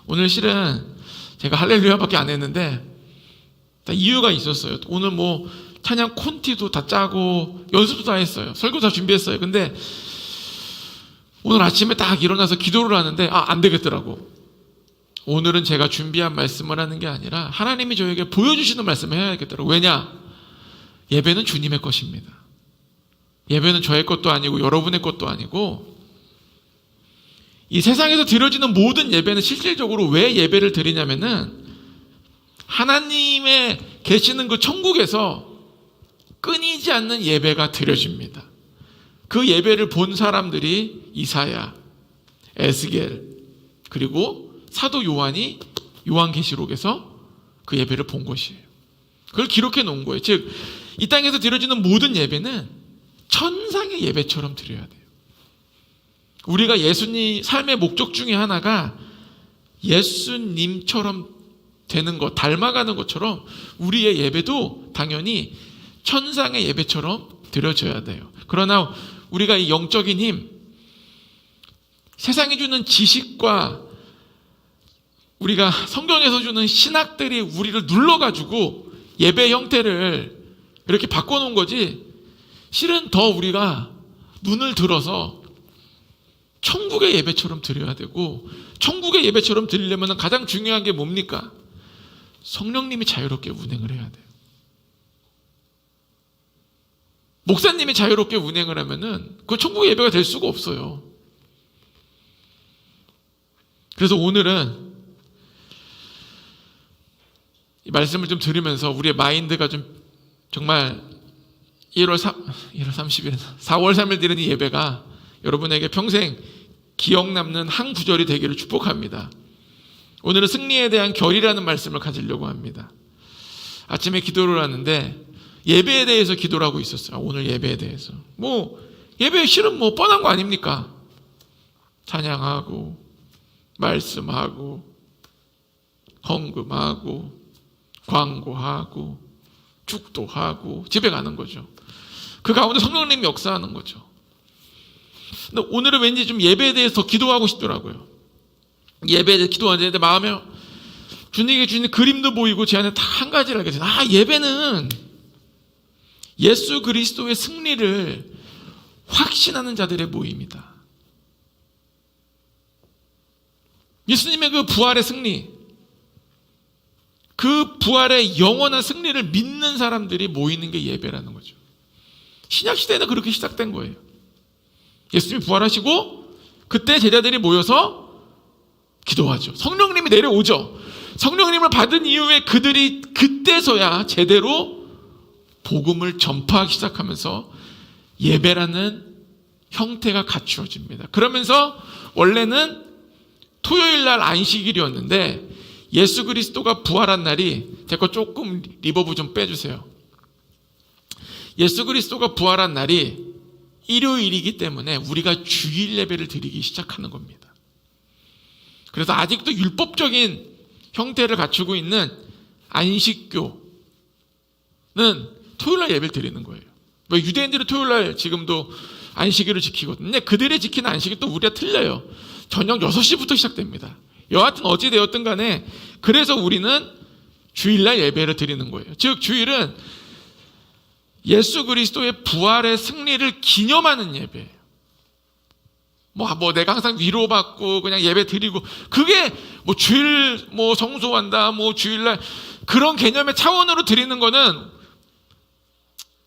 오늘 실은 제가 할렐루야밖에 안 했는데 다 이유가 있었어요. 오늘 뭐 찬양 콘티도 다 짜고 연습도 다 했어요. 설교 다 준비했어요. 근데 오늘 아침에 딱 일어나서 기도를 하는데 안 되겠더라고. 오늘은 제가 준비한 말씀을 하는 게 아니라 하나님이 저에게 보여주시는 말씀을 해야겠더라고. 왜냐? 예배는 주님의 것입니다. 예배는 저의 것도 아니고 여러분의 것도 아니고, 이 세상에서 드려지는 모든 예배는 실질적으로 왜 예배를 드리냐면은 하나님의 계시는 그 천국에서 끊이지 않는 예배가 드려집니다. 그 예배를 본 사람들이 이사야, 에스겔, 그리고 사도 요한이 요한계시록에서 그 예배를 본 것이에요. 그걸 기록해 놓은 거예요. 즉, 이 땅에서 드려지는 모든 예배는 천상의 예배처럼 드려야 돼요. 우리가 예수님 삶의 목적 중에 하나가 예수님처럼 되는 것, 닮아가는 것처럼 우리의 예배도 당연히 천상의 예배처럼 드려져야 돼요. 그러나 우리가 이 영적인 힘, 세상이 주는 지식과 우리가 성경에서 주는 신학들이 우리를 눌러가지고 예배 형태를 이렇게 바꿔놓은 거지, 실은 더 우리가 눈을 들어서 천국의 예배처럼 드려야 되고, 천국의 예배처럼 드리려면 가장 중요한 게 뭡니까? 성령님이 자유롭게 운행을 해야 돼요. 목사님이 자유롭게 운행을 하면은 그 천국의 예배가 될 수가 없어요. 그래서 오늘은 이 말씀을 좀 들으면서 우리의 마인드가 좀 정말 4월 3일 드리는 이 예배가 여러분에게 평생 기억 남는 한 구절이 되기를 축복합니다. 오늘은 승리에 대한 결이라는 말씀을 가지려고 합니다. 아침에 기도를 하는데 예배에 대해서 기도를 하고 있었어요. 오늘 예배에 대해서. 예배 실은 뻔한 거 아닙니까? 찬양하고, 말씀하고, 헌금하고, 광고하고, 축도하고, 집에 가는 거죠. 그 가운데 성령님이 역사하는 거죠. 근데 오늘은 왠지 좀 예배에 대해서 더 기도하고 싶더라고요. 예배에 대해서 기도하는데 마음에 주님에게 주는 그림도 보이고 제 안에 다 한 가지를 알게 돼요. 예배는 예수 그리스도의 승리를 확신하는 자들의 모임이다. 예수님의 그 부활의 승리, 그 부활의 영원한 승리를 믿는 사람들이 모이는 게 예배라는 거죠. 신약시대는 그렇게 시작된 거예요. 예수님이 부활하시고 그때 제자들이 모여서 기도하죠. 성령님이 내려오죠. 성령님을 받은 이후에 그들이 그때서야 제대로 복음을 전파하기 시작하면서 예배라는 형태가 갖추어집니다. 그러면서 원래는 토요일 날 안식일이었는데 예수 그리스도가 부활한 날이, 제 거 조금 리버브 좀 빼주세요. 예수 그리스도가 부활한 날이 일요일이기 때문에 우리가 주일 예배를 드리기 시작하는 겁니다. 그래서 아직도 율법적인 형태를 갖추고 있는 안식교는 토요일날 예배를 드리는 거예요. 유대인들이 토요일날 지금도 안식일을 지키거든요. 근데 그들이 지키는 안식이 또 우리가 틀려요. 저녁 6시부터 시작됩니다. 여하튼 어찌 되었든 간에 그래서 우리는 주일날 예배를 드리는 거예요. 즉 주일은 예수 그리스도의 부활의 승리를 기념하는 예배예요. 내가 항상 위로받고 그냥 예배 드리고, 그게 주일 성소한다, 주일날 그런 개념의 차원으로 드리는 거는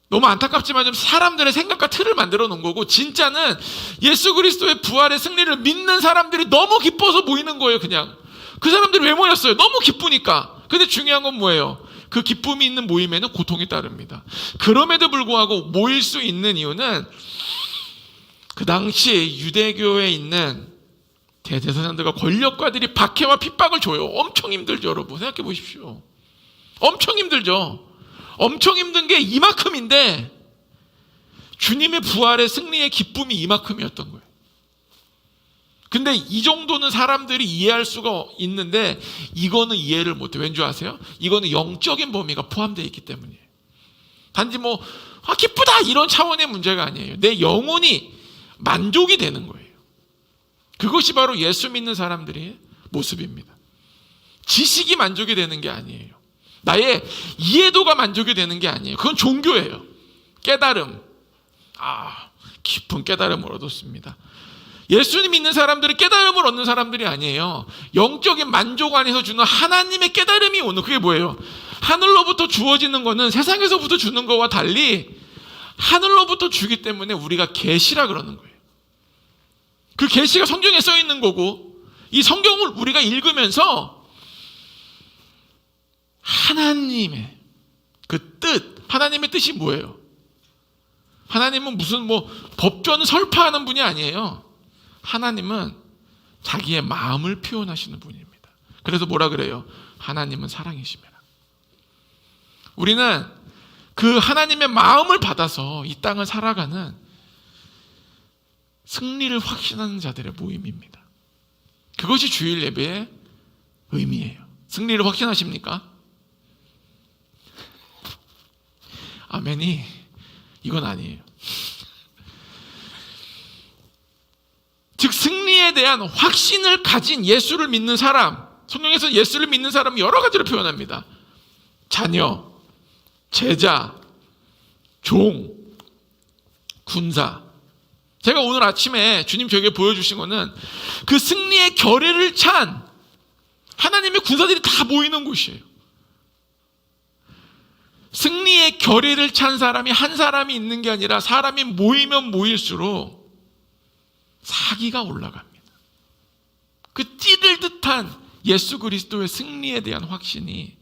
너무 안타깝지만 좀 사람들의 생각과 틀을 만들어 놓은 거고, 진짜는 예수 그리스도의 부활의 승리를 믿는 사람들이 너무 기뻐서 모이는 거예요. 그냥 그 사람들이 왜 모였어요? 너무 기쁘니까. 근데 중요한 건 뭐예요? 그 기쁨이 있는 모임에는 고통이 따릅니다. 그럼에도 불구하고 모일 수 있는 이유는 그 당시 유대교에 있는 대제사장들과 권력가들이 박해와 핍박을 줘요. 엄청 힘들죠, 여러분. 생각해 보십시오. 엄청 힘들죠. 엄청 힘든 게 이만큼인데 주님의 부활의 승리의 기쁨이 이만큼이었던 거예요. 근데 이 정도는 사람들이 이해할 수가 있는데 이거는 이해를 못해요. 왠지 아세요? 이거는 영적인 범위가 포함되어 있기 때문이에요. 단지 기쁘다 이런 차원의 문제가 아니에요. 내 영혼이 만족이 되는 거예요. 그것이 바로 예수 믿는 사람들의 모습입니다. 지식이 만족이 되는 게 아니에요. 나의 이해도가 만족이 되는 게 아니에요. 그건 종교예요. 깨달음. 깊은 깨달음을 얻었습니다. 예수님 믿는 사람들이 깨달음을 얻는 사람들이 아니에요. 영적인 만족 안에서 주는 하나님의 깨달음이 오는, 그게 뭐예요? 하늘로부터 주어지는 거는 세상에서부터 주는 거와 달리 하늘로부터 주기 때문에 우리가 계시라 그러는 거예요. 그 계시가 성경에 써 있는 거고, 이 성경을 우리가 읽으면서 하나님의 그 뜻, 하나님의 뜻이 뭐예요? 하나님은 무슨 법전 설파하는 분이 아니에요. 하나님은 자기의 마음을 표현하시는 분입니다. 그래서 뭐라 그래요? 하나님은 사랑이십니다. 우리는 그 하나님의 마음을 받아서 이 땅을 살아가는 승리를 확신하는 자들의 모임입니다. 그것이 주일 예배의 의미예요. 승리를 확신하십니까? 아멘이 이건 아니에요. 즉 승리에 대한 확신을 가진 예수를 믿는 사람, 성경에서 예수를 믿는 사람을 여러 가지로 표현합니다. 자녀, 제자, 종, 군사. 제가 오늘 아침에 주님 저에게 보여주신 거는 그 승리의 결의를 찬 하나님의 군사들이 다 모이는 곳이에요. 승리의 결의를 찬 사람이 한 사람이 있는 게 아니라 사람이 모이면 모일수록 사기가 올라갑니다. 그 찌를 듯한 예수 그리스도의 승리에 대한 확신이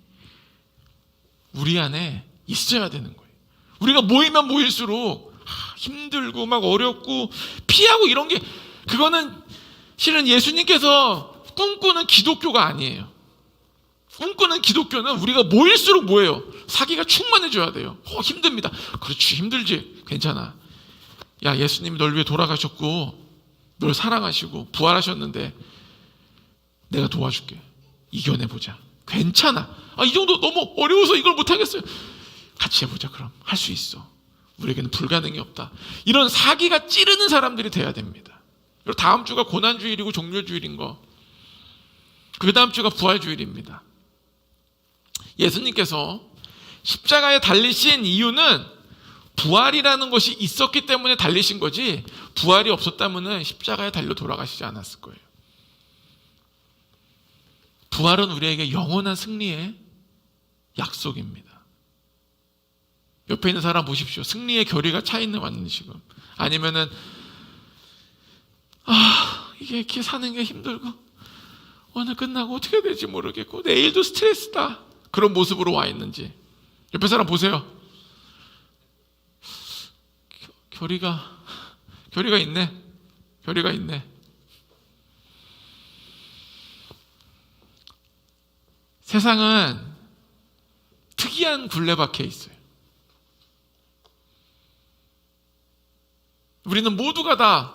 우리 안에 있어야 되는 거예요. 우리가 모이면 모일수록 힘들고 막 어렵고 피하고 이런 게, 그거는 실은 예수님께서 꿈꾸는 기독교가 아니에요. 꿈꾸는 기독교는 우리가 모일수록 뭐예요? 사기가 충만해져야 돼요. 힘듭니다. 그렇지, 힘들지. 괜찮아. 야, 예수님이 널 위해 돌아가셨고 널 사랑하시고 부활하셨는데 내가 도와줄게. 이겨내보자. 괜찮아. 이 정도 너무 어려워서 이걸 못하겠어요. 같이 해보자. 그럼 할 수 있어. 우리에게는 불가능이 없다. 이런 사기가 찌르는 사람들이 돼야 됩니다. 그리고 다음 주가 고난주일이고 종료주일인 거, 그 다음 주가 부활주일입니다. 예수님께서 십자가에 달리신 이유는 부활이라는 것이 있었기 때문에 달리신 거지, 부활이 없었다면 십자가에 달려 돌아가시지 않았을 거예요. 부활은 우리에게 영원한 승리의 약속입니다. 옆에 있는 사람 보십시오. 승리의 결의가 차 있는 완전 지금. 아니면은 이게 이렇게 사는 게 힘들고 오늘 끝나고 어떻게 될지 모르겠고 내일도 스트레스다, 그런 모습으로 와 있는지 옆에 사람 보세요. 결의가 있네. 결의가 있네. 세상은 특이한 굴레 박혀 있어요. 우리는 모두가 다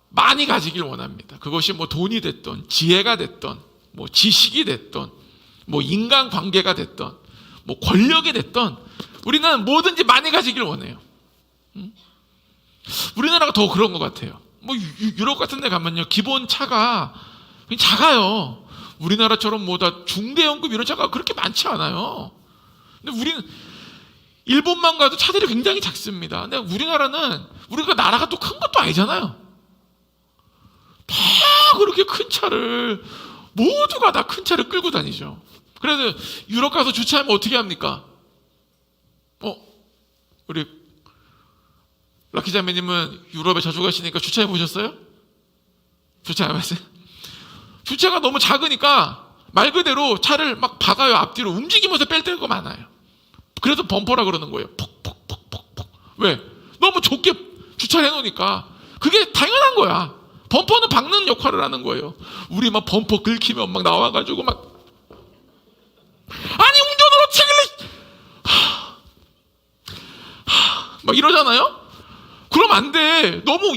많이 가지길 원합니다. 그것이 돈이 됐던, 지혜가 됐던, 지식이 됐던, 인간관계가 됐던, 권력이 됐던, 우리는 뭐든지 많이 가지길 원해요. 우리나라가 더 그런 것 같아요. 유럽 같은 데 가면요, 기본 차가 작아요. 우리나라처럼 다 중대형급 이런 차가 그렇게 많지 않아요. 근데 우리는 일본만 가도 차들이 굉장히 작습니다. 근데 우리나라는, 우리가 나라가 또 큰 것도 아니잖아요. 다 그렇게 큰 차를, 모두가 다 큰 차를 끌고 다니죠. 그래서 유럽 가서 주차하면 어떻게 합니까? 우리 락키 자매님은 유럽에 자주 가시니까 주차해 보셨어요? 주차해봤어요? 주차가 너무 작으니까 말 그대로 차를 막 박아요. 앞뒤로 움직이면서 뺄 때가 많아요. 그래서 범퍼라 그러는 거예요. 퍽퍽퍽퍽퍽. 왜? 너무 좁게 주차를 해놓으니까. 그게 당연한 거야. 범퍼는 박는 역할을 하는 거예요. 우리 막 범퍼 긁히면 막 나와가지고 막, 아니 운전으로 치길래 막 이러잖아요. 그럼 안 돼. 너무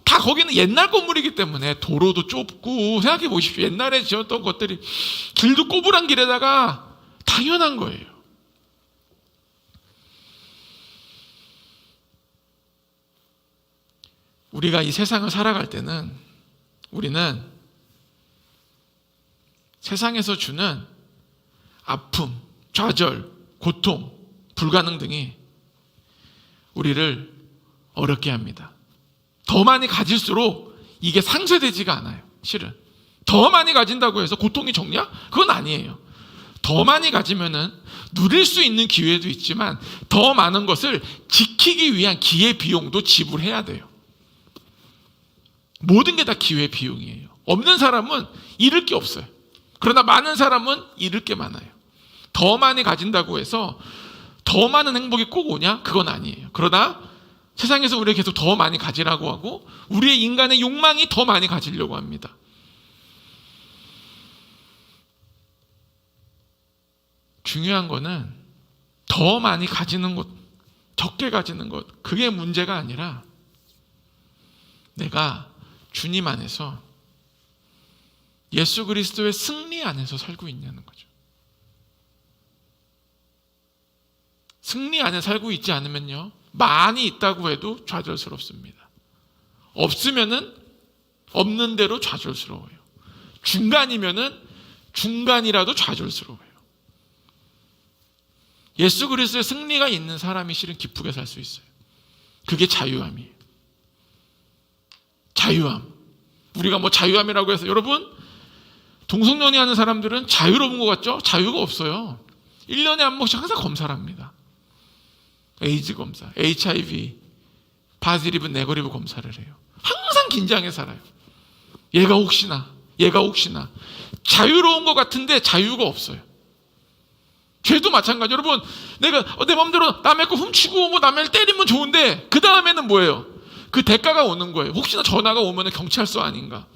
다 거기는 옛날 건물이기 때문에 도로도 좁고, 생각해 보십시오. 옛날에 지었던 것들이 길도 꼬부란 길에다가 당연한 거예요. 우리가 이 세상을 살아갈 때는 우리는 세상에서 주는 아픔, 좌절, 고통, 불가능 등이 우리를 어렵게 합니다. 더 많이 가질수록 이게 상쇄되지가 않아요. 실은 더 많이 가진다고 해서 고통이 적냐? 그건 아니에요. 더 많이 가지면은 누릴 수 있는 기회도 있지만 더 많은 것을 지키기 위한 기회 비용도 지불해야 돼요. 모든 게 다 기회 비용이에요. 없는 사람은 잃을 게 없어요. 그러나 많은 사람은 잃을 게 많아요. 더 많이 가진다고 해서 더 많은 행복이 꼭 오냐? 그건 아니에요. 그러나 세상에서 우리가 계속 더 많이 가지라고 하고 우리의 인간의 욕망이 더 많이 가지려고 합니다. 중요한 거는 더 많이 가지는 것, 적게 가지는 것, 그게 문제가 아니라 내가 주님 안에서 예수 그리스도의 승리 안에서 살고 있냐는 거죠. 승리 안에 살고 있지 않으면요, 많이 있다고 해도 좌절스럽습니다. 없으면은 없는 대로 좌절스러워요. 중간이면은 중간이라도 좌절스러워요. 예수 그리스도의 승리가 있는 사람이 실은 기쁘게 살 수 있어요. 그게 자유함이에요. 자유함. 우리가 뭐 자유함이라고 해서 여러분 동성연애 하는 사람들은 자유로운 것 같죠? 자유가 없어요. 1년에 한 번씩 항상 검사를 합니다. 에이즈 검사, HIV, 바지리브, 네거리브 검사를 해요. 항상 긴장해 살아요. 얘가 혹시나 자유로운 것 같은데 자유가 없어요. 죄도 마찬가지. 여러분, 내가 내 마음대로 남의 거 훔치고 뭐 남의 때리면 좋은데 그 다음에는 뭐예요? 그 대가가 오는 거예요. 혹시나 전화가 오면 경찰서 아닌가?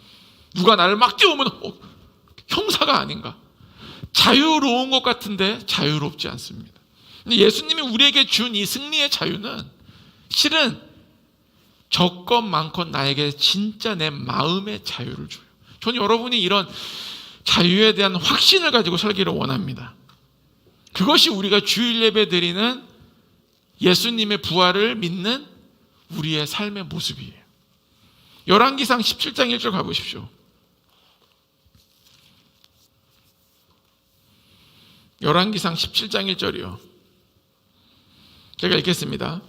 누가 나를 막 뛰어오면 형사가 아닌가? 자유로운 것 같은데 자유롭지 않습니다. 근데 예수님이 우리에게 준 이 승리의 자유는 실은 적건 많건 나에게 진짜 내 마음의 자유를 줘요. 저는 여러분이 이런 자유에 대한 확신을 가지고 살기를 원합니다. 그것이 우리가 주일 예배 드리는 예수님의 부활을 믿는 우리의 삶의 모습이에요. 열왕기상 17장 1절 가보십시오. 열왕기상 17장 1절이요. 제가 읽겠습니다.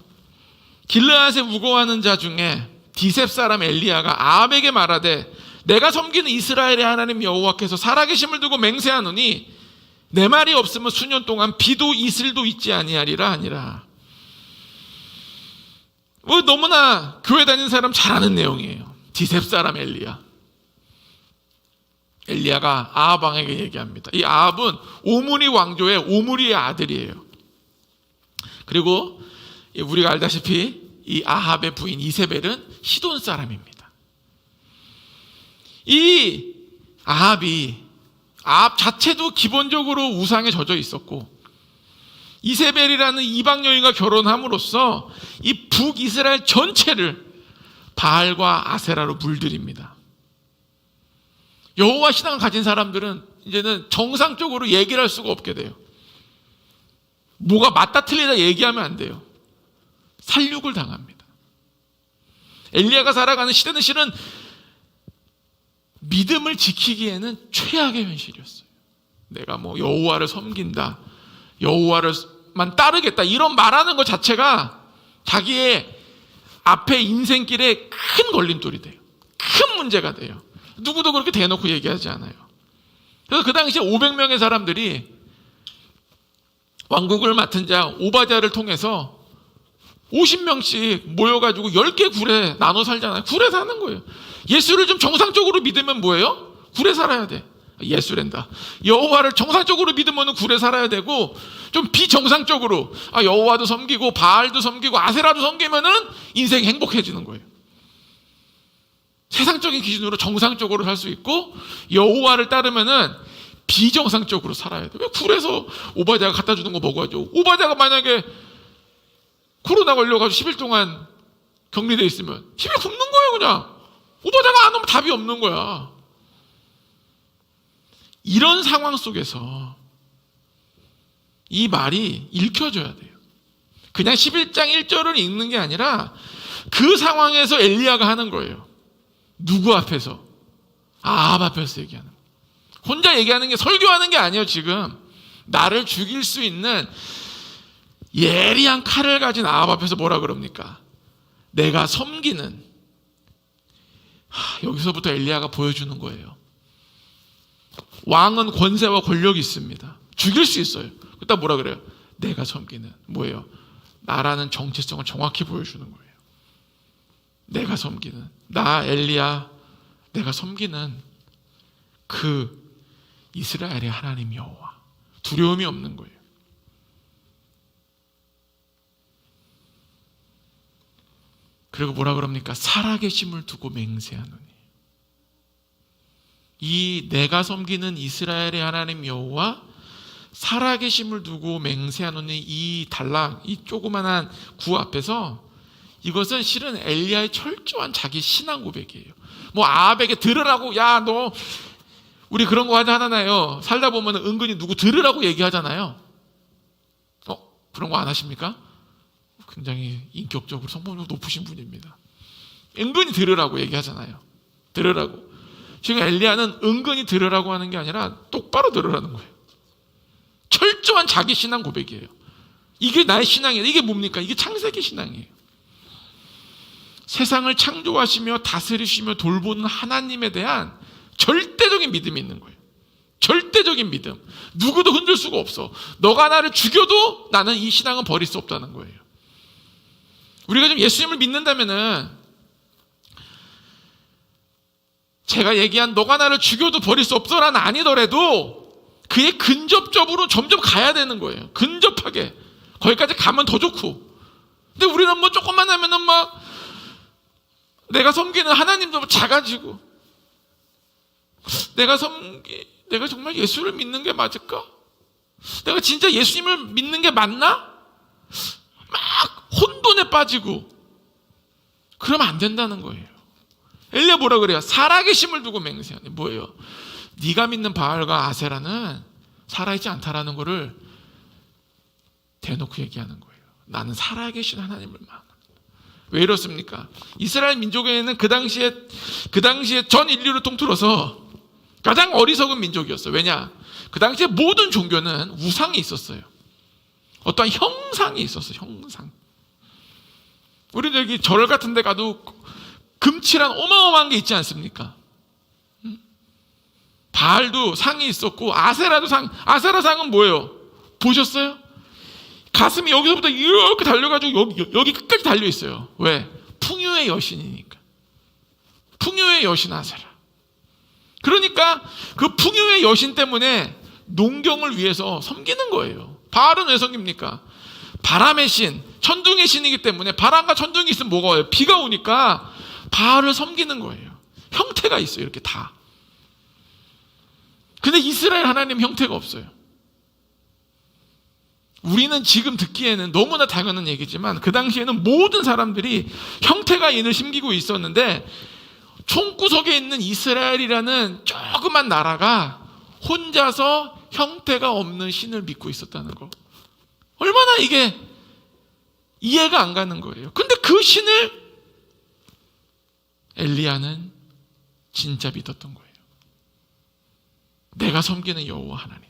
길르앗에 우거하는 자 중에 디셉 사람 엘리야가 아합에게 말하되 내가 섬기는 이스라엘의 하나님 여호와께서 살아계심을 두고 맹세하노니 내 말이 없으면 수년 동안 비도 이슬도 있지 아니하리라 하니라. 너무나 교회 다니는 사람 잘 아는 내용이에요. 디셉 사람 엘리야가 아합 왕에게 얘기합니다. 이 아합은 오므리 왕조의 오므리의 아들이에요. 그리고 우리가 알다시피 이 아합의 부인 이세벨은 시돈 사람입니다. 이 아합 자체도 기본적으로 우상에 젖어 있었고 이세벨이라는 이방 여인과 결혼함으로써 이 북이스라엘 전체를 바알과 아세라로 물들입니다. 여호와 신앙을 가진 사람들은 이제는 정상적으로 얘기를 할 수가 없게 돼요. 뭐가 맞다 틀리다 얘기하면 안 돼요. 살육을 당합니다. 엘리야가 살아가는 시대는 실은 믿음을 지키기에는 최악의 현실이었어요. 내가 뭐 여호와를 섬긴다, 여호와를만 따르겠다 이런 말하는 것 자체가 자기의 앞에 인생길에 큰 걸림돌이 돼요. 큰 문제가 돼요. 누구도 그렇게 대놓고 얘기하지 않아요. 그래서 그 당시에 500명의 사람들이 왕국을 맡은 자 오바댜를 통해서 50명씩 모여가지고 10개 굴에 나눠 살잖아요. 굴에 사는 거예요. 예수를 좀 정상적으로 믿으면 뭐예요? 굴에 살아야 돼. 예수랜다. 여호와를 정상적으로 믿으면 굴에 살아야 되고, 좀 비정상적으로 여호와도 섬기고 바알도 섬기고 아세라도 섬기면은 인생이 행복해지는 거예요. 세상적인 기준으로 정상적으로 살 수 있고 여호와를 따르면은 비정상적으로 살아야 돼. 왜 굴에서 오바댜가 갖다 주는 거 먹어야죠. 오바댜가 만약에 코로나 걸려가지고 10일 동안 격리돼 있으면 힘이 굶는 거예요. 그냥 오바댜가 안 오면 답이 없는 거야. 이런 상황 속에서 이 말이 읽혀져야 돼요. 그냥 11장 1절을 읽는 게 아니라 그 상황에서 엘리야가 하는 거예요. 누구 앞에서? 아합 앞에서 얘기하는 거예요. 혼자 얘기하는 게 설교하는 게 아니에요. 지금 나를 죽일 수 있는 예리한 칼을 가진 아합 앞에서 뭐라 그럽니까? 내가 섬기는. 여기서부터 엘리야가 보여주는 거예요. 왕은 권세와 권력이 있습니다. 죽일 수 있어요. 그때 뭐라 그래요? 내가 섬기는. 뭐예요? 나라는 정체성을 정확히 보여주는 거예요. 내가 섬기는, 나 엘리야, 내가 섬기는 그 이스라엘의 하나님 여호와. 두려움이 없는 거예요. 그리고 뭐라 그럽니까? 살아계심을 두고 맹세하노니. 이 내가 섬기는 이스라엘의 하나님 여호와, 살아계심을 두고 맹세하노니, 이 단락, 이 조그만한 구 앞에서 이것은 실은 엘리야의 철저한 자기 신앙 고백이에요. 뭐 아합에게 들으라고, 야 너 우리 그런 거 하잖아요. 살다 보면 은근히 누구 들으라고 얘기하잖아요. 그런 거 안 하십니까? 굉장히 인격적으로 성품이 높으신 분입니다. 은근히 들으라고 얘기하잖아요. 들으라고. 지금 엘리야는 은근히 들으라고 하는 게 아니라 똑바로 들으라는 거예요. 철저한 자기 신앙 고백이에요. 이게 나의 신앙이에요. 이게 뭡니까? 이게 창세기 신앙이에요. 세상을 창조하시며 다스리시며 돌보는 하나님에 대한 절대적인 믿음이 있는 거예요. 절대적인 믿음. 누구도 흔들 수가 없어. 너가 나를 죽여도 나는 이 신앙은 버릴 수 없다는 거예요. 우리가 좀 예수님을 믿는다면은, 제가 얘기한 너가 나를 죽여도 버릴 수 없어라는 아니더라도 그의 근접적으로 점점 가야 되는 거예요. 근접하게. 거기까지 가면 더 좋고. 근데 우리는 뭐 조금만 하면은 막 내가 섬기는 하나님도 작아지고, 내가 정말 예수를 믿는 게 맞을까? 내가 진짜 예수님을 믿는 게 맞나? 막 혼돈에 빠지고 그러면 안 된다는 거예요. 엘리야 뭐라 그래요? 살아계심을 두고 맹세하네. 뭐예요? 네가 믿는 바알과 아세라는 살아있지 않다라는 거를 대놓고 얘기하는 거예요. 나는 살아계신 하나님을 막. 왜 이렇습니까? 이스라엘 민족에는 그 당시에 전 인류를 통틀어서 가장 어리석은 민족이었어요. 왜냐? 그 당시에 모든 종교는 우상이 있었어요. 어떠한 형상이 있었어요. 형상. 우리 여기 절 같은 데 가도 금칠한 어마어마한 게 있지 않습니까? 바알도 상이 있었고 아세라도 상. 아세라 상은 뭐예요? 보셨어요? 가슴이 여기서부터 이렇게 달려가지고 여기 끝까지 달려있어요. 왜? 풍요의 여신이니까. 풍요의 여신 아세라. 그러니까 그 풍요의 여신 때문에 농경을 위해서 섬기는 거예요. 바알은 왜 섬깁니까? 바람의 신, 천둥의 신이기 때문에, 바람과 천둥이 있으면 뭐가 와요? 비가 오니까 바알을 섬기는 거예요. 형태가 있어요. 이렇게 다. 근데 이스라엘 하나님 형태가 없어요. 우리는 지금 듣기에는 너무나 당연한 얘기지만 그 당시에는 모든 사람들이 형태가 인을 심기고 있었는데, 총구석에 있는 이스라엘이라는 조그만 나라가 혼자서 형태가 없는 신을 믿고 있었다는 거. 얼마나 이게 이해가 안 가는 거예요. 근데 그 신을 엘리야는 진짜 믿었던 거예요. 내가 섬기는 여호와 하나님.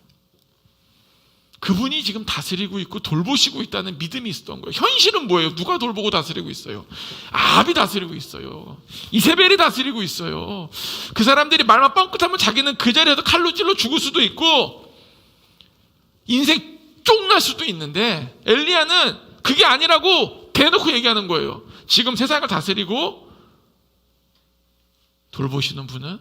그분이 지금 다스리고 있고 돌보시고 있다는 믿음이 있었던 거예요. 현실은 뭐예요? 누가 돌보고 다스리고 있어요? 아합이 다스리고 있어요. 이세벨이 다스리고 있어요. 그 사람들이 말만 뻥끗하면 자기는 그 자리에서 칼로 찔러 죽을 수도 있고 인생 쫑날 수도 있는데, 엘리야는 그게 아니라고 대놓고 얘기하는 거예요. 지금 세상을 다스리고 돌보시는 분은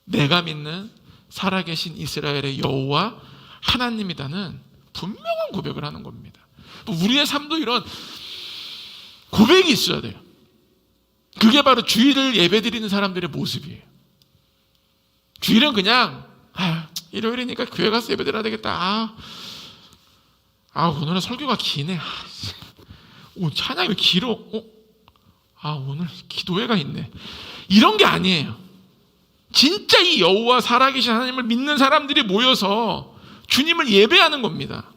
내가 믿는 살아계신 이스라엘의 여호와 하나님이다는 분명한 고백을 하는 겁니다. 우리의 삶도 이런 고백이 있어야 돼요. 그게 바로 주일을 예배드리는 사람들의 모습이에요. 주일은 그냥 일요일이니까 교회 가서 예배드려야 되겠다. 오늘은 설교가 기네. 오늘 찬양이 왜 길어? 오늘 기도회가 있네. 이런 게 아니에요. 진짜 이 여호와 살아계신 하나님을 믿는 사람들이 모여서 주님을 예배하는 겁니다.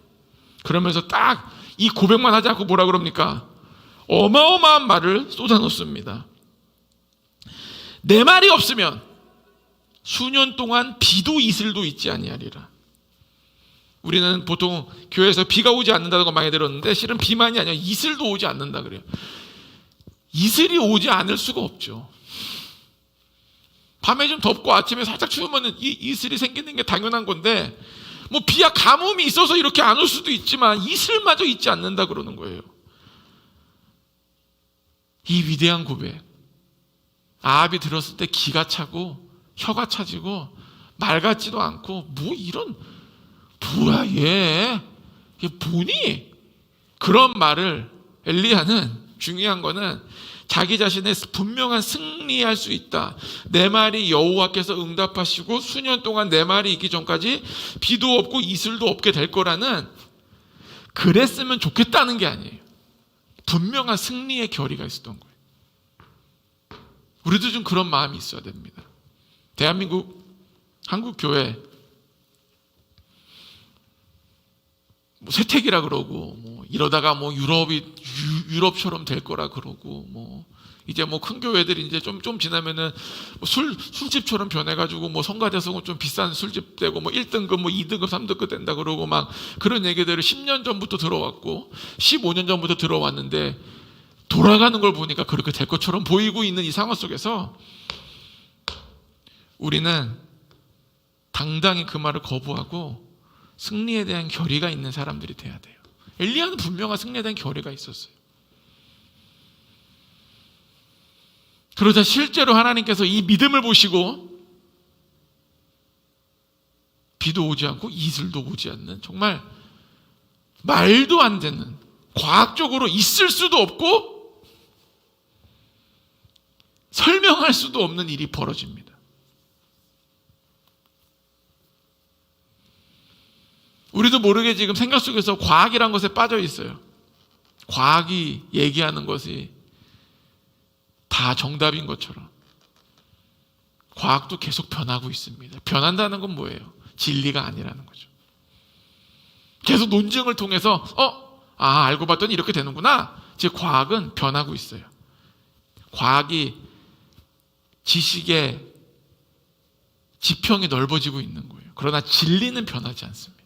그러면서 딱 이 고백만 하지 않고 뭐라 그럽니까? 어마어마한 말을 쏟아놓습니다. 내 말이 없으면 수년 동안 비도 이슬도 있지 아니하리라. 우리는 보통 교회에서 비가 오지 않는다는 거 많이 들었는데 실은 비만이 아니라 이슬도 오지 않는다 그래요. 이슬이 오지 않을 수가 없죠. 밤에 좀 덥고 아침에 살짝 추우면 이슬이 생기는 게 당연한 건데 뭐 비야 가뭄이 있어서 이렇게 안 올 수도 있지만 이슬마저 있지 않는다 그러는 거예요. 이 위대한 고백. 아합이 들었을 때 기가 차고 혀가 차지고 말 같지도 않고 뭐 이런 뭐야 얘 보니? 그런 말을 엘리야는 중요한 거는 자기 자신의 분명한 승리할 수 있다. 내 말이 여호와께서 응답하시고 수년 동안 내 말이 있기 전까지 비도 없고 이슬도 없게 될 거라는 그랬으면 좋겠다는 게 아니에요. 분명한 승리의 결의가 있었던 거예요. 우리도 좀 그런 마음이 있어야 됩니다. 대한민국 한국 교회 뭐 세택이라 그러고 뭐 이러다가 뭐 유럽처럼 될 거라 그러고 뭐 이제 뭐 큰 교회들이 이제 좀 지나면은 뭐 술집처럼 변해가지고 뭐 성가대성은 좀 비싼 술집 되고 뭐 1등급 뭐 2등급 3등급 된다 그러고 막 그런 얘기들을 10년 전부터 들어왔고 15년 전부터 들어왔는데 돌아가는 걸 보니까 그렇게 될 것처럼 보이고 있는 이 상황 속에서 우리는 당당히 그 말을 거부하고 승리에 대한 결의가 있는 사람들이 돼야 돼요. 엘리야는 분명한 승리에 대한 결의가 있었어요. 그러자 실제로 하나님께서 이 믿음을 보시고 비도 오지 않고 이슬도 오지 않는 정말 말도 안 되는 과학적으로 있을 수도 없고 설명할 수도 없는 일이 벌어집니다. 우리도 모르게 지금 생각 속에서 과학이란 것에 빠져 있어요. 과학이 얘기하는 것이 다 정답인 것처럼 과학도 계속 변하고 있습니다. 변한다는 건 뭐예요? 진리가 아니라는 거죠. 계속 논증을 통해서 알고 봤더니 이렇게 되는구나. 제 과학은 변하고 있어요. 과학이 지식의 지평이 넓어지고 있는 거예요. 그러나 진리는 변하지 않습니다.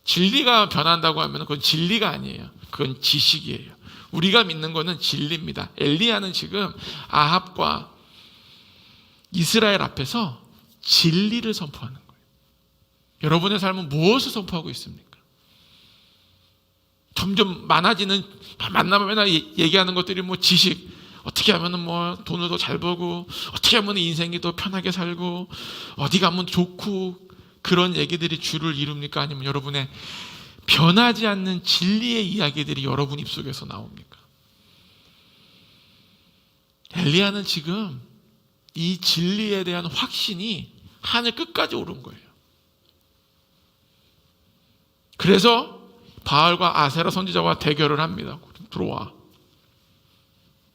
진리가 변한다고 하면 그건 진리가 아니에요. 그건 지식이에요. 우리가 믿는 것은 진리입니다. 엘리야는 지금 아합과 이스라엘 앞에서 진리를 선포하는 거예요. 여러분의 삶은 무엇을 선포하고 있습니까? 점점 많아지는 만나면 맨날 얘기하는 것들이 뭐 지식, 어떻게 하면 뭐 돈을 더 잘 벌고 어떻게 하면 인생이 더 편하게 살고 어디 가면 좋고 그런 얘기들이 주를 이룹니까? 아니면 여러분의 변하지 않는 진리의 이야기들이 여러분 입속에서 나옵니까? 엘리야는 지금 이 진리에 대한 확신이 하늘 끝까지 오른 거예요. 그래서 바알과 아세라 선지자와 대결을 합니다. 들어와.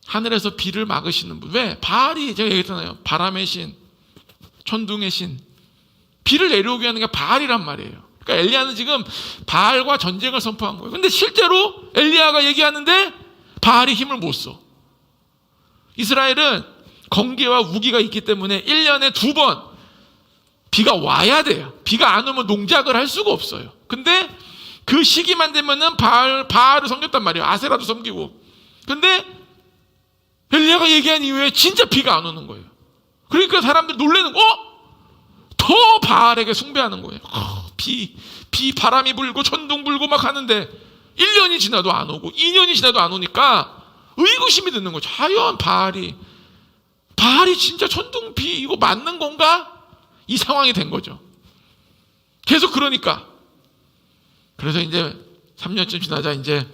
하늘에서 비를 막으시는 분. 왜? 바알이 제가 얘기했잖아요. 바람의 신, 천둥의 신. 비를 내려오게 하는 게 바알이란 말이에요. 그러니까 엘리야는 지금 바알과 전쟁을 선포한 거예요. 근데 실제로 엘리야가 얘기하는데 바알이 힘을 못 써. 이스라엘은 건기와 우기가 있기 때문에 1년에 2번 비가 와야 돼요. 비가 안 오면 농작을 할 수가 없어요. 근데 그 시기만 되면은 바알을 섬겼단 말이에요. 아세라도 섬기고. 근데 엘리야가 얘기한 이후에 진짜 비가 안 오는 거예요. 그러니까 사람들 놀래는 더 바알에게 숭배하는 거예요. 바람이 불고 천둥 불고 막 하는데 1년이 지나도 안 오고 2년이 지나도 안 오니까 의구심이 드는 거죠. 과연 바알이 진짜 천둥 비 이거 맞는 건가? 이 상황이 된 거죠. 계속 그러니까. 그래서 이제 3년쯤 지나자 이제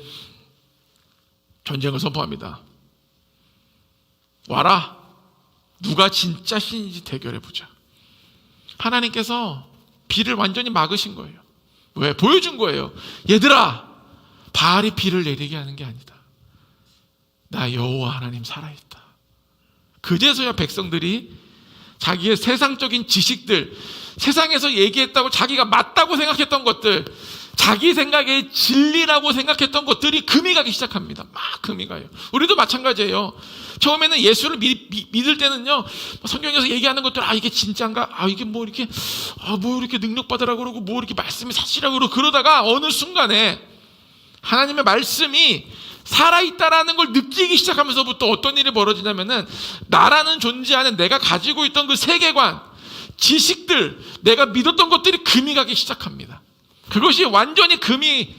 전쟁을 선포합니다. 와라. 누가 진짜 신인지 대결해보자. 하나님께서 비를 완전히 막으신 거예요. 왜? 보여준 거예요. 얘들아, 바알이 비를 내리게 하는 게 아니다. 나 여호와 하나님 살아있다. 그제서야 백성들이 자기의 세상적인 지식들, 세상에서 얘기했다고 자기가 맞다고 생각했던 것들, 자기 생각에 진리라고 생각했던 것들이 금이 가기 시작합니다. 막 금이 가요. 우리도 마찬가지예요. 처음에는 예수를 믿을 때는요, 성경에서 얘기하는 것들, 이게 진짜인가? 이게 뭐 이렇게 능력받으라고 그러고, 뭐 이렇게 말씀이 사실이라고 그러고, 그러다가 어느 순간에 하나님의 말씀이 살아있다라는 걸 느끼기 시작하면서부터 어떤 일이 벌어지냐면은, 나라는 존재 안에 내가 가지고 있던 그 세계관, 지식들, 내가 믿었던 것들이 금이 가기 시작합니다. 그것이 완전히 금이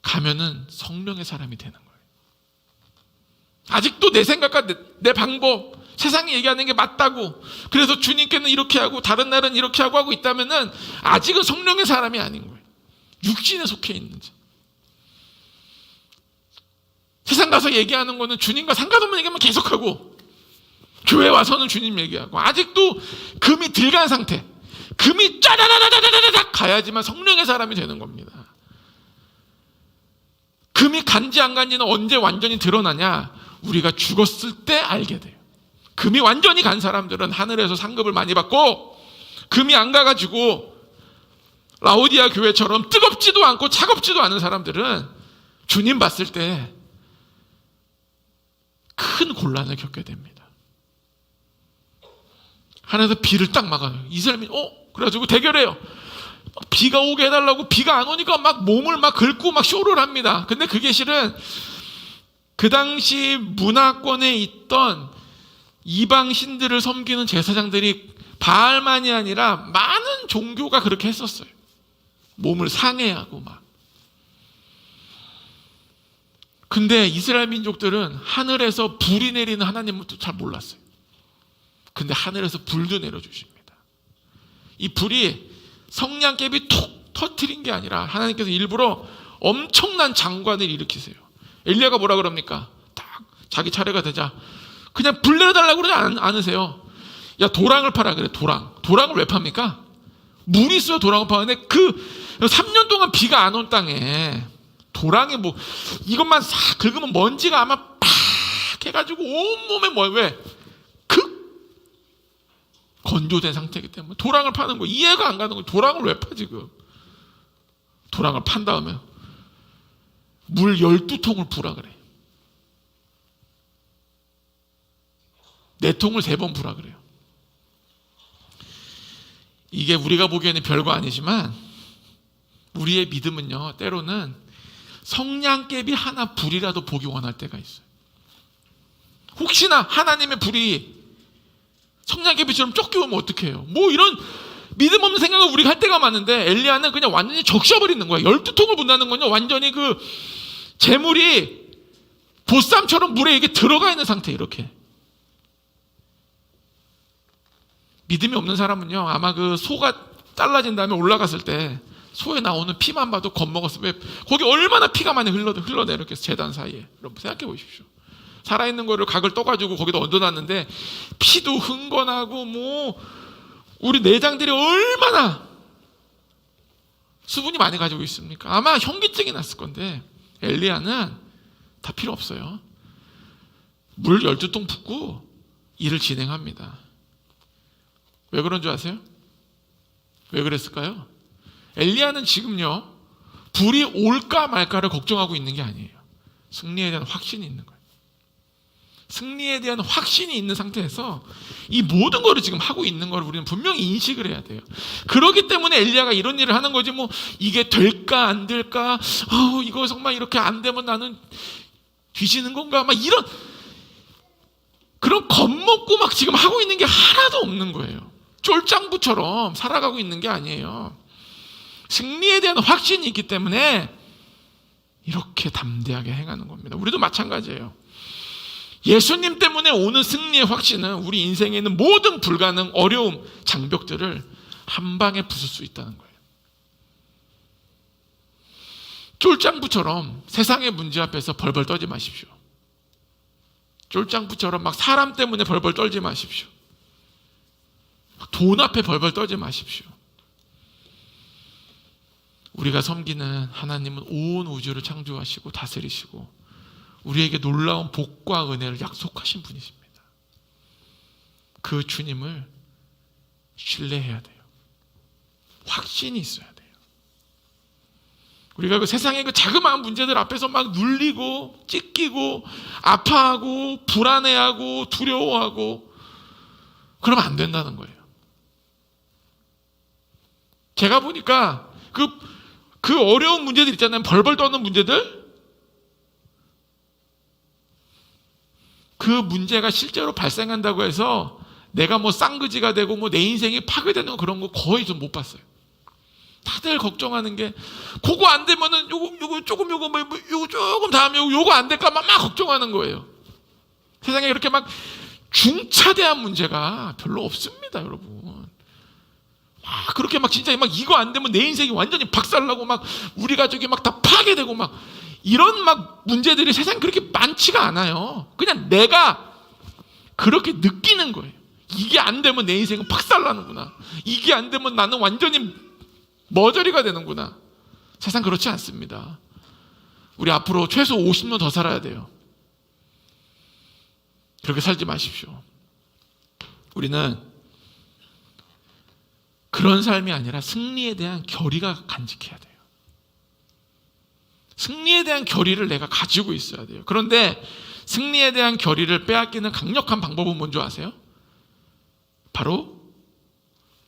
가면은 성령의 사람이 되는 거예요. 아직도 내 생각과 내 방법, 세상이 얘기하는 게 맞다고, 그래서 주님께는 이렇게 하고 다른 날은 이렇게 하고 있다면은 아직은 성령의 사람이 아닌 거예요. 육신에 속해 있는지. 세상 가서 얘기하는 거는 주님과 상관없는 얘기만 계속하고, 교회 와서는 주님 얘기하고, 아직도 금이 들간 상태, 금이 짜다다다다다닥 가야지만 성령의 사람이 되는 겁니다. 금이 간지 안 간지는 언제 완전히 드러나냐? 우리가 죽었을 때 알게 돼요. 금이 완전히 간 사람들은 하늘에서 상급을 많이 받고, 금이 안 가가지고 라오디아 교회처럼 뜨겁지도 않고 차갑지도 않은 사람들은 주님 봤을 때 큰 곤란을 겪게 됩니다. 하나님께서 비를 딱 막아요. 이 사람이 그래가지고 대결해요. 비가 오게 해달라고. 비가 안 오니까 막 몸을 막 긁고 막 쇼를 합니다. 근데 그게 실은 그 당시 문화권에 있던 이방 신들을 섬기는 제사장들이 바알만이 아니라 많은 종교가 그렇게 했었어요. 몸을 상해하고 막. 근데 이스라엘 민족들은 하늘에서 불이 내리는 하나님을 잘 몰랐어요. 근데 하늘에서 불도 내려주십니다. 이 불이 성냥개비 톡 터뜨린 게 아니라 하나님께서 일부러 엄청난 장관을 일으키세요. 엘리야가 뭐라 그럽니까? 딱 자기 차례가 되자 그냥 불 내려달라고 그러지 않으세요. 야, 도랑을 파라 그래. 도랑을 왜 팝니까? 물이 있어야 도랑을 파는데 3년 동안 비가 안 온 땅에 도랑에 뭐 이것만 싹 긁으면 먼지가 아마 팍 해가지고 온몸에 왜? 건조된 상태이기 때문에 도랑을 파는 거 이해가 안 가는 거예요. 도랑을 왜 파 지금? 도랑을 판 다음에 물 12통을 부라 그래. 4통을 3번 부라 그래요. 이게 우리가 보기에는 별거 아니지만 우리의 믿음은요, 때로는 성냥개비 하나 불이라도 보기 원할 때가 있어요. 혹시나 하나님의 불이 성냥개비처럼 쫓겨오면 어떡해요? 뭐 이런 믿음 없는 생각을 우리가 할 때가 많은데, 엘리야는 그냥 완전히 적셔버리는 거예요. 12통을 분다는 건요, 완전히 그 재물이 보쌈처럼 물에 이게 들어가 있는 상태. 이렇게 믿음이 없는 사람은요, 아마 그 소가 잘라진 다음에 올라갔을 때 소에 나오는 피만 봐도 겁먹었어요. 왜? 거기 얼마나 피가 많이 흘러내렸겠어요. 재단 사이에. 여러분 생각해 보십시오. 살아있는 거를 각을 떠가지고 거기다 얹어놨는데 피도 흥건하고 뭐 우리 내장들이 얼마나 수분이 많이 가지고 있습니까? 아마 현기증이 났을 건데, 엘리야는 다 필요 없어요. 물 12통 붓고 일을 진행합니다. 왜 그런 줄 아세요? 왜 그랬을까요? 엘리야는 지금요, 불이 올까 말까를 걱정하고 있는 게 아니에요. 승리에 대한 확신이 있는 거예요. 승리에 대한 확신이 있는 상태에서 이 모든 거를 지금 하고 있는 걸 우리는 분명히 인식을 해야 돼요. 그렇기 때문에 엘리야가 이런 일을 하는 거지, 뭐 이게 될까 안 될까, 이거 정말 이렇게 안 되면 나는 뒤지는 건가, 막 이런 그런 겁먹고 막 지금 하고 있는 게 하나도 없는 거예요. 쫄짱부처럼 살아가고 있는 게 아니에요. 승리에 대한 확신이 있기 때문에 이렇게 담대하게 행하는 겁니다. 우리도 마찬가지예요. 예수님 때문에 오는 승리의 확신은 우리 인생에 있는 모든 불가능, 어려움, 장벽들을 한 방에 부술 수 있다는 거예요. 쫄짱부처럼 세상의 문제 앞에서 벌벌 떨지 마십시오. 쫄짱부처럼 막 사람 때문에 벌벌 떨지 마십시오. 돈 앞에 벌벌 떨지 마십시오. 우리가 섬기는 하나님은 온 우주를 창조하시고 다스리시고 우리에게 놀라운 복과 은혜를 약속하신 분이십니다. 그 주님을 신뢰해야 돼요. 확신이 있어야 돼요. 우리가 그 세상의 그 자그마한 문제들 앞에서 막 눌리고 찢기고 아파하고 불안해하고 두려워하고 그러면 안 된다는 거예요. 제가 보니까 그 어려운 문제들 있잖아요. 벌벌 떠는 문제들. 그 문제가 실제로 발생한다고 해서 내가 뭐 쌍그지가 되고 뭐 내 인생이 파괴되는 그런 거 거의 좀 못 봤어요. 다들 걱정하는 게 그거 안 되면은 요거 조금 다음에 요거 안 될까 막 걱정하는 거예요. 세상에 그렇게 막 중차대한 문제가 별로 없습니다, 여러분. 그렇게 막 진짜 막 이거 안 되면 내 인생이 완전히 박살나고 막 우리 가족이 막 다 파괴되고 막 이런 막 문제들이 세상에 그렇게 많지가 않아요. 그냥 내가 그렇게 느끼는 거예요. 이게 안 되면 내 인생은 박살나는구나. 이게 안 되면 나는 완전히 머저리가 되는구나. 세상 그렇지 않습니다. 우리 앞으로 최소 50년 더 살아야 돼요. 그렇게 살지 마십시오. 우리는 그런 삶이 아니라 승리에 대한 결의가 간직해야 돼요. 승리에 대한 결의를 내가 가지고 있어야 돼요. 그런데 승리에 대한 결의를 빼앗기는 강력한 방법은 뭔지 아세요? 바로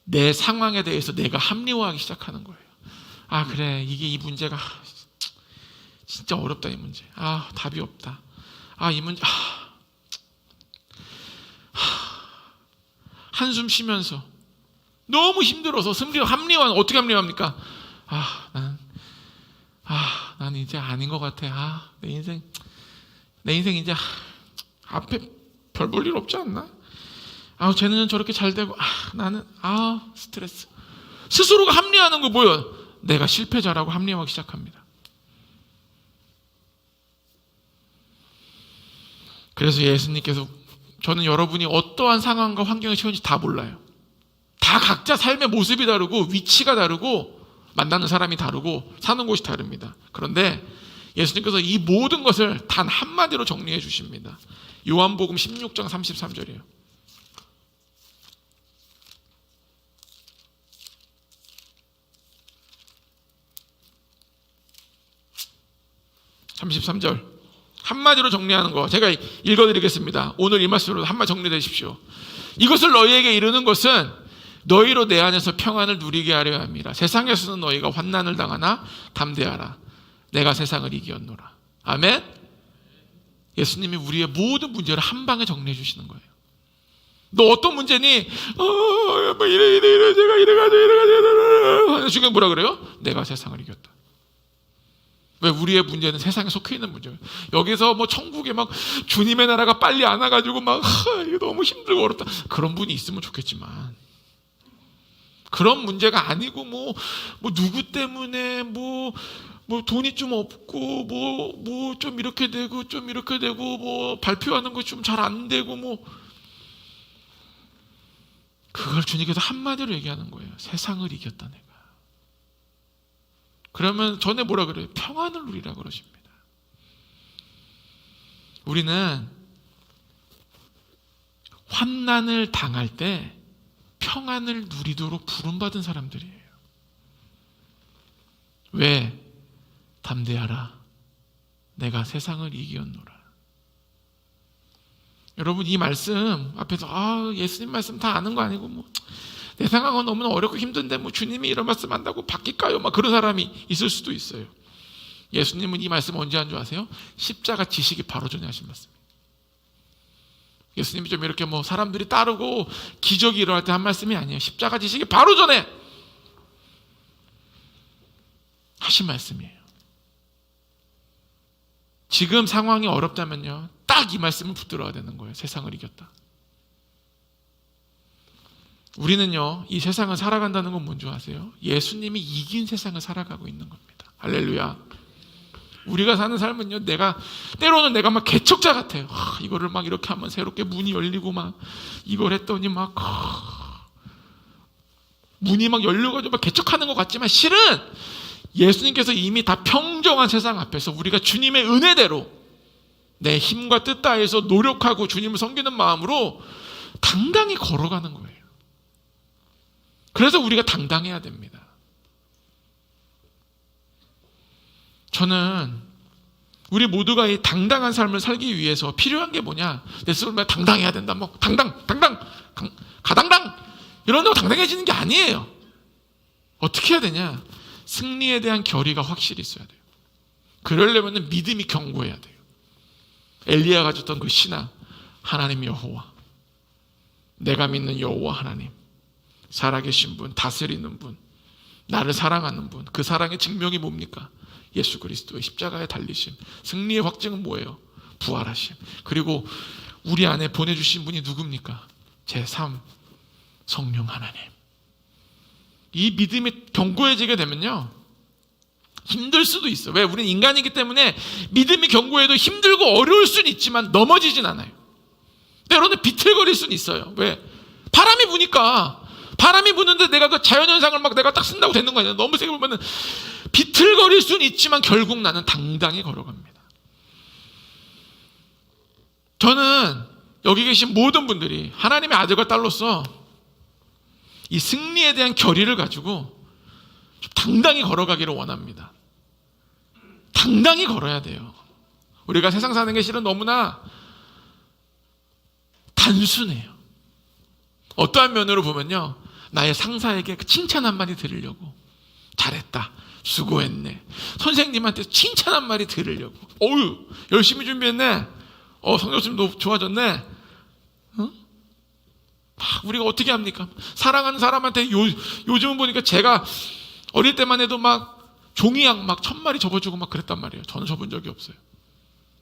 내 상황에 대해서 내가 합리화하기 시작하는 거예요. 그래, 이게 이 문제가 진짜 어렵다, 이 문제. 답이 없다. 이 문제 한숨 쉬면서 너무 힘들어서 합리화는 어떻게 합리화합니까? 난 이제 아닌 것 같아. 내 인생 이제 앞에 별 볼 일 없지 않나? 쟤는 저렇게 잘 되고 나는 스트레스. 스스로가 합리화하는 거 뭐예요? 내가 실패자라고 합리화하기 시작합니다. 그래서 예수님께서 저는 여러분이 어떠한 상황과 환경에 처한지 다 몰라요. 다 각자 삶의 모습이 다르고 위치가 다르고 만나는 사람이 다르고 사는 곳이 다릅니다. 그런데 예수님께서 이 모든 것을 단 한마디로 정리해 주십니다. 요한복음 16장 33절이에요. 33절 한마디로 정리하는 거 제가 읽어드리겠습니다. 오늘 이 말씀으로 한마디 정리되십시오. 이것을 너희에게 이르는 것은 너희로 내 안에서 평안을 누리게 하려 함이라. 세상에서는 너희가 환난을 당하나 담대하라. 내가 세상을 이기었노라. 아멘. 예수님이 우리의 모든 문제를 한 방에 정리해 주시는 거예요. 너 어떤 문제니? 이래 제가 이래가지고 지금 뭐라 그래요? 내가 세상을 이겼다. 왜? 우리의 문제는 세상에 속해 있는 문제예요. 여기서 뭐 천국에 막 주님의 나라가 빨리 안 와가지고 막 이거 너무 힘들고 어렵다. 그런 분이 있으면 좋겠지만 그런 문제가 아니고 뭐 누구 때문에 뭐 돈이 좀 없고 뭐 좀 이렇게 되고 뭐 발표하는 거 좀 잘 안 되고 뭐 그걸 주님께서 한마디로 얘기하는 거예요. 세상을 이겼다 내가. 그러면 전에 뭐라 그래요? 평안을 누리라 그러십니다. 우리는 환난을 당할 때 평안을 누리도록 부름받은 사람들이에요. 왜? 담대하라. 내가 세상을 이기었노라. 여러분 이 말씀 앞에서 예수님 말씀 다 아는 거 아니고 뭐 내 상황은 너무나 어렵고 힘든데 뭐 주님이 이런 말씀 한다고 바뀔까요? 막 그런 사람이 있을 수도 있어요. 예수님은 이 말씀 언제 한 줄 아세요? 십자가 지시기 바로 전에 하신 말씀. 예수님이 좀 이렇게 뭐 사람들이 따르고 기적이 일어날 때 한 말씀이 아니에요. 십자가 지시기 바로 전에 하신 말씀이에요. 지금 상황이 어렵다면요, 딱 이 말씀을 붙들어야 되는 거예요. 세상을 이겼다. 우리는요, 이 세상을 살아간다는 건 뭔지 아세요? 예수님이 이긴 세상을 살아가고 있는 겁니다. 할렐루야. 우리가 사는 삶은요, 때로는 내가 막 개척자 같아요. 이거를 막 이렇게 하면 새롭게 문이 열리고 막 이걸 했더니 막 문이 막 열려가지고 막 개척하는 것 같지만 실은 예수님께서 이미 다 평정한 세상 앞에서 우리가 주님의 은혜대로 내 힘과 뜻 다해서 노력하고 주님을 섬기는 마음으로 당당히 걸어가는 거예요. 그래서 우리가 당당해야 됩니다. 저는 우리 모두가 이 당당한 삶을 살기 위해서 필요한 게 뭐냐? 내 스스로 당당해야 된다. 뭐 가당당 이런다고 당당해지는 게 아니에요. 어떻게 해야 되냐? 승리에 대한 결의가 확실히 있어야 돼요. 그러려면 믿음이 견고해야 돼요. 엘리야가 가졌던 그 신앙, 하나님 여호와, 내가 믿는 여호와 하나님, 살아계신 분, 다스리는 분, 나를 사랑하는 분, 그 사랑의 증명이 뭡니까? 예수 그리스도의 십자가에 달리심. 승리의 확증은 뭐예요? 부활하심. 그리고 우리 안에 보내주신 분이 누굽니까? 제3 성령 하나님. 이 믿음이 견고해지게 되면요, 힘들 수도 있어. 왜? 우리는 인간이기 때문에 믿음이 견고해도 힘들고 어려울 수는 있지만 넘어지진 않아요. 때로는 비틀거릴 수는 있어요. 왜? 바람이 부니까. 바람이 부는데 내가 그 자연현상을 막 내가 딱 쓴다고 되는 거 아니야. 너무 세게 보면은 비틀거릴 수는 있지만 결국 나는 당당히 걸어갑니다. 저는 여기 계신 모든 분들이 하나님의 아들과 딸로서 이 승리에 대한 결의를 가지고 좀 당당히 걸어가기를 원합니다. 당당히 걸어야 돼요. 우리가 세상 사는 게 실은 너무나 단순해요. 어떠한 면으로 보면요, 나의 상사에게 칭찬 한마디 들으려고, 잘했다, 수고했네, 선생님한테 칭찬 한마디 들으려고, 어우 열심히 준비했네, 성적도 좋아졌네, 우리가 어떻게 합니까? 사랑하는 사람한테 요즘은 보니까 제가 어릴 때만 해도 막 종이약 막 1000마리 접어주고 막 그랬단 말이에요. 저는 접은 적이 없어요.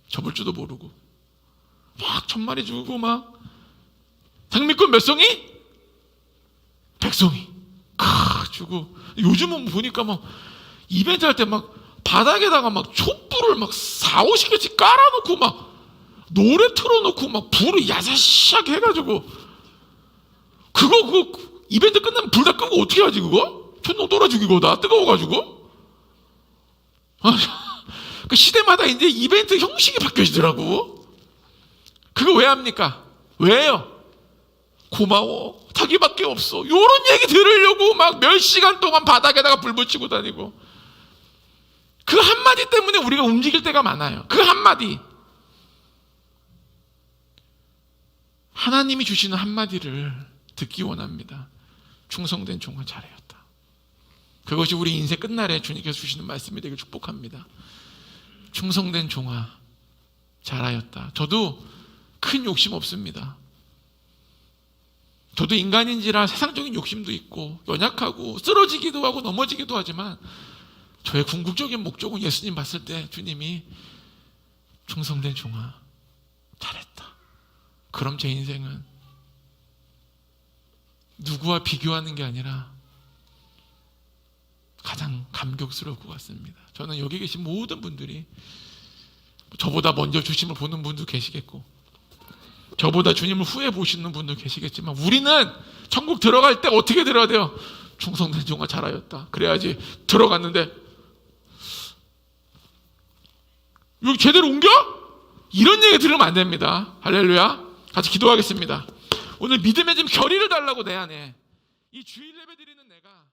접을 줄도 모르고 막 1000마리 주고 막 장미꽃 몇 송이? 100송이 주고. 요즘은 보니까 막 이벤트 할 때 막 바닥에다가 막 촛불을 막 4-50개씩 깔아놓고 막 노래 틀어놓고 막 불을 야사시하게 해가지고 그거 이벤트 끝나면 불 다 끄고 어떻게 하지 그거? 천둥 돌아 죽이고 나 뜨거워가지고. 그 시대마다 이제 이벤트 형식이 바뀌어지더라고. 그거 왜 합니까? 왜요? 고마워, 자기밖에 없어, 요런 얘기 들으려고 막 몇 시간 동안 바닥에다가 불 붙이고 다니고. 그 한마디 때문에 우리가 움직일 때가 많아요. 그 한마디, 하나님이 주시는 한마디를 듣기 원합니다. 충성된 종아 잘하였다. 그것이 우리 인생 끝날에 주님께서 주시는 말씀이 되길 축복합니다. 충성된 종아 잘하였다. 저도 큰 욕심 없습니다. 저도 인간인지라 세상적인 욕심도 있고 연약하고 쓰러지기도 하고 넘어지기도 하지만 저의 궁극적인 목적은 예수님 봤을 때 주님이 충성된 종아 잘했다. 그럼 제 인생은 누구와 비교하는 게 아니라 가장 감격스러울 것 같습니다. 저는 여기 계신 모든 분들이 저보다 먼저 주심을 보는 분도 계시겠고 저보다 주님을 후회 보시는 분도 계시겠지만 우리는 천국 들어갈 때 어떻게 들어야 돼요? 충성된 종아 잘하였다. 그래야지 들어갔는데 여기 제대로 옮겨? 이런 얘기 들으면 안 됩니다. 할렐루야. 같이 기도하겠습니다. 오늘 믿음의 좀 결의를 달라고 내 안에 이 주일 예배 드리는 내가